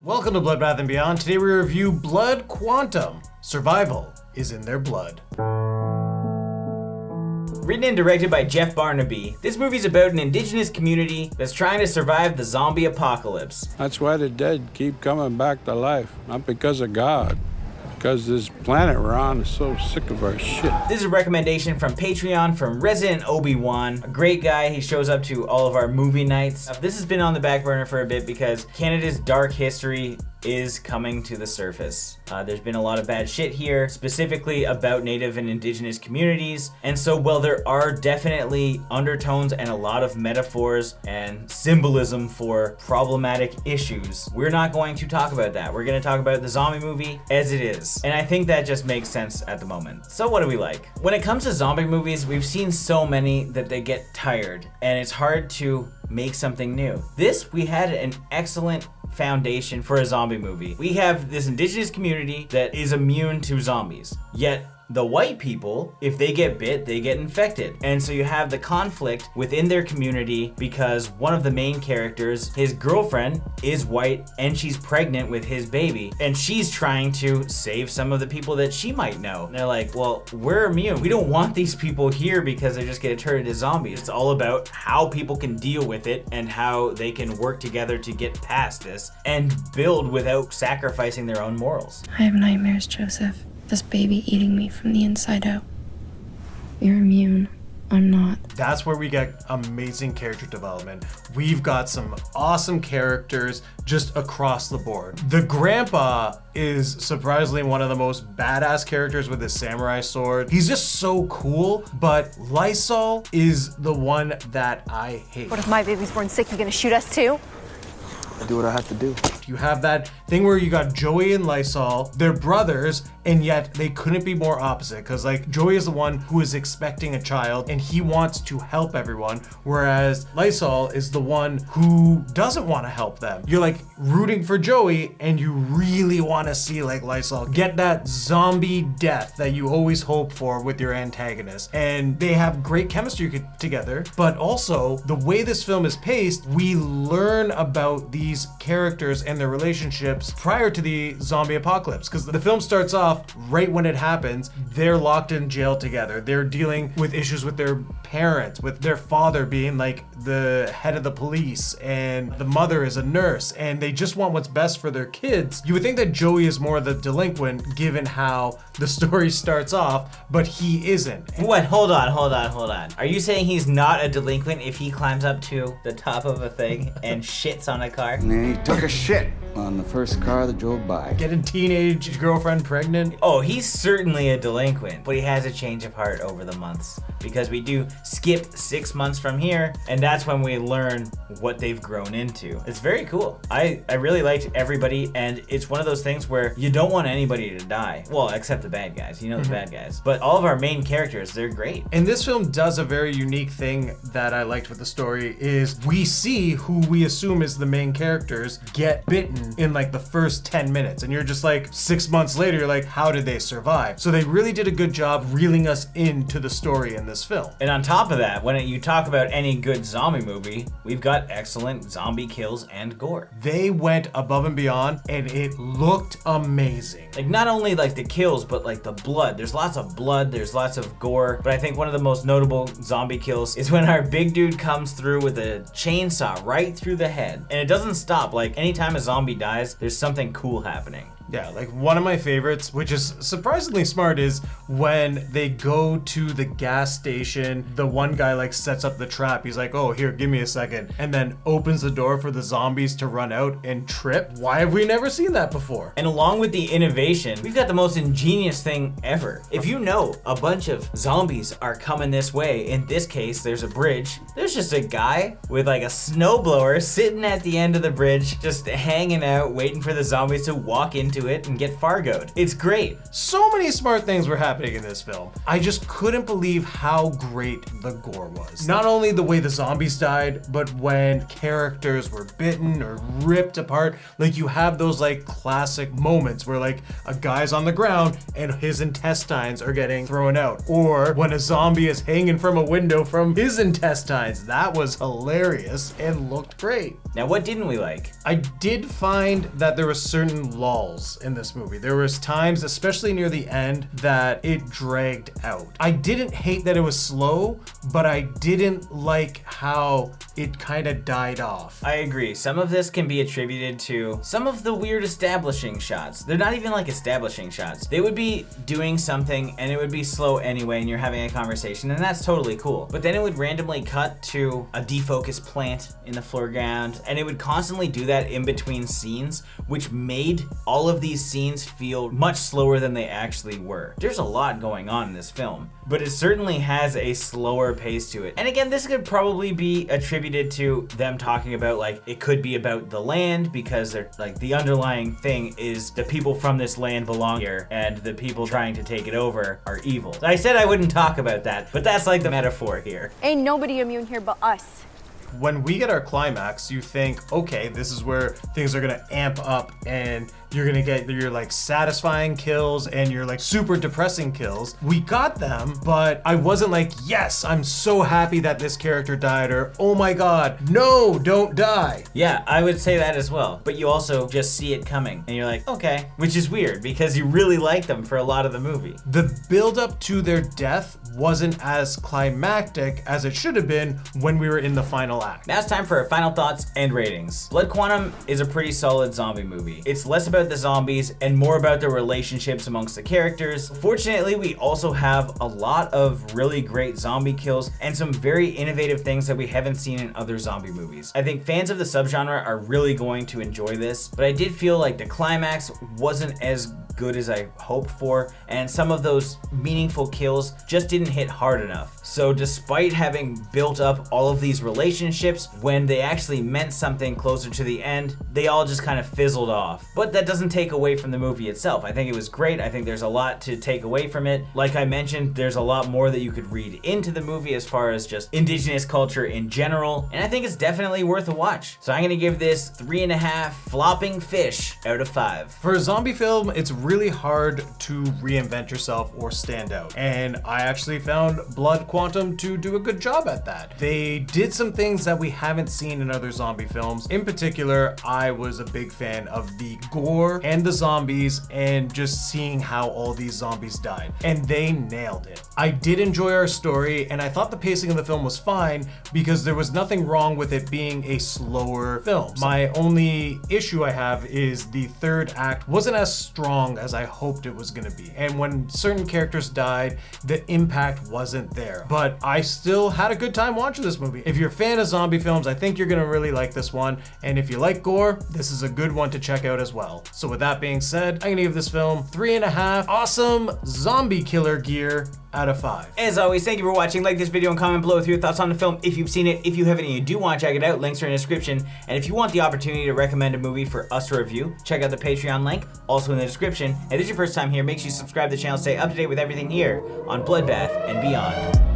Welcome to Bloodbath & Beyond. Today we review Blood Quantum. Survival is in their blood. Written and directed by Jeff Barnaby, this movie's about an indigenous community that's trying to survive the zombie apocalypse. That's why the dead keep coming back to life, not because of God. Because this planet we're on is so sick of our shit. This is a recommendation from Patreon from Resident Obi-Wan, a great guy. He shows up to all of our movie nights. This has been on the back burner for a bit because Canada's dark history is coming to the surface. There's been a lot of bad shit here, specifically about Native and Indigenous communities. And so while there are definitely undertones and a lot of metaphors and symbolism for problematic issues, we're not going to talk about that. We're gonna talk about the zombie movie as it is. And I think that just makes sense at the moment. So what do we like? When it comes to zombie movies, we've seen so many that they get tired and it's hard to make something new. This, we had an excellent foundation for a zombie movie. We have this indigenous community that is immune to zombies, yet the white people, if they get bit, they get infected. And so you have the conflict within their community because one of the main characters, his girlfriend, is white and she's pregnant with his baby. And she's trying to save some of the people that she might know. And they're like, well, we're immune. We don't want these people here because they're just gonna turn into zombies. It's all about how people can deal with it and how they can work together to get past this and build without sacrificing their own morals. I have nightmares, Joseph. This baby eating me from the inside out. You're immune. I'm not. That's where we get amazing character development. We've got some awesome characters just across the board. The grandpa is surprisingly one of the most badass characters with his samurai sword. He's just so cool, but Lysol is the one that I hate. What if my baby's born sick? You gonna shoot us too? I do what I have to do. You have that thing where you got Joey and Lysol, they're brothers, and yet they couldn't be more opposite. Because like Joey is the one who is expecting a child and he wants to help everyone, whereas Lysol is the one who doesn't want to help them. You're like rooting for Joey and you really want to see like Lysol get that zombie death that you always hope for with your antagonist. And they have great chemistry together, but also the way this film is paced, we learn about these characters and their relationships prior to the zombie apocalypse, because the film starts off right when it happens. They're locked in jail together. They're dealing with issues with their parents, with their father being like the head of the police and the mother is a nurse, and they just want what's best for their kids. You would think that Joey is more the delinquent given how the story starts off, but he isn't. What? Hold on. Are you saying he's not a delinquent if he climbs up to the top of a thing and shits on a car? And he took a shit on the first car that drove by. Getting teenage girlfriend pregnant. Oh, he's certainly a delinquent, but he has a change of heart over the months because we do skip 6 months from here, and that's when we learn what they've grown into. It's very cool. I really liked everybody, and it's one of those things where you don't want anybody to die. Well, except the bad guys, you know, the bad guys. But all of our main characters, they're great. And this film does a very unique thing that I liked with the story is we see who we assume is the main characters get bitten in like the first 10 minutes. And you're just like 6 months later, you're like, how did they survive? So they really did a good job reeling us into the story in this film. And on top of that, when you talk about any good zombie movie, we've got excellent zombie kills and gore. They went above and beyond and it looked amazing. Like not only like the kills, but like the blood. There's lots of blood, there's lots of gore, but I think one of the most notable zombie kills is when our big dude comes through with a chainsaw right through the head. And it doesn't stop. Like anytime a zombie dies, there's something cool happening. Yeah, like one of my favorites, which is surprisingly smart, is when they go to the gas station, the one guy like sets up the trap. He's like, oh, here, give me a second. And then opens the door for the zombies to run out and trip. Why have we never seen that before? And along with the innovation, we've got the most ingenious thing ever. If you know a bunch of zombies are coming this way, in this case, there's a bridge. There's just a guy with like a snowblower sitting at the end of the bridge, just hanging out, waiting for the zombies to walk into it and get Fargoed. It's great. So many smart things were happening in this film. I just couldn't believe how great the gore was. Not only the way the zombies died, but when characters were bitten or ripped apart. Like you have those like classic moments where like a guy's on the ground and his intestines are getting thrown out. Or when a zombie is hanging from a window from his intestines. That was hilarious and looked great. Now, what didn't we like? I did did find that there were certain lulls in this movie. There was times, especially near the end, that it dragged out. I didn't hate that it was slow, but I didn't like how it kind of died off. I agree. Some of this can be attributed to some of the weird establishing shots. They're not even like establishing shots. They would be doing something and it would be slow anyway, and you're having a conversation, and that's totally cool. But then it would randomly cut to a defocused plant in the foreground, and it would constantly do that in between scenes, which made all of these scenes feel much slower than they actually were. There's a lot going on in this film, but it certainly has a slower pace to it. And again, this could probably be attributed to them talking about, like, it could be about the land, because they're like, the underlying thing is the people from this land belong here and the people trying to take it over are evil. I said I wouldn't talk about that, but that's like the metaphor here. Ain't nobody immune here but us. When we get our climax, you think, okay, this is where things are gonna amp up and you're gonna get your like satisfying kills and your like super depressing kills. We got them, but I wasn't like, yes, I'm so happy that this character died, or oh my god, no, don't die. Yeah, I would say that as well. But you also just see it coming and you're like, okay, which is weird because you really like them for a lot of the movie. The build up to their death wasn't as climactic as it should have been when we were in the final act. Now it's time for our final thoughts and ratings. Blood Quantum is a pretty solid zombie movie. It's less about the zombies and more about the relationships amongst the characters. Fortunately, we also have a lot of really great zombie kills and some very innovative things that we haven't seen in other zombie movies. I think fans of the subgenre are really going to enjoy this, but I did feel like the climax wasn't as good as I hoped for, and some of those meaningful kills just didn't hit hard enough. So despite having built up all of these relationships, when they actually meant something closer to the end, they all just kind of fizzled off. But that doesn't take away from the movie itself. I think it was great. I think there's a lot to take away from it. Like I mentioned, there's a lot more that you could read into the movie as far as just indigenous culture in general, and I think it's definitely worth a watch. So I'm gonna give this 3.5 flopping fish out of 5. For a zombie film, it's really hard to reinvent yourself or stand out, and I actually found Blood Quantum to do a good job at that. They did some things that we haven't seen in other zombie films. In particular, I was a big fan of the gore and the zombies and just seeing how all these zombies died, and they nailed it. I did enjoy our story, and I thought the pacing of the film was fine because there was nothing wrong with it being a slower film. My only issue I have is the third act wasn't as strong as I hoped it was gonna be, and when certain characters died, the impact wasn't there. But I still had a good time watching this movie. If you're a fan of zombie films, I think you're gonna really like this one, and if you like gore, this is a good one to check out as well. So with that being said, I'm gonna give this film 3.5 awesome zombie killer gear out of 5. As always, thank you for watching. Like this video and comment below with your thoughts on the film if you've seen it. If you haven't and you do want to check it out, links are in the description. And if you want the opportunity to recommend a movie for us to review, check out the Patreon link, also in the description. And if this is your first time here, make sure you subscribe to the channel to stay up to date with everything here on Bloodbath and Beyond.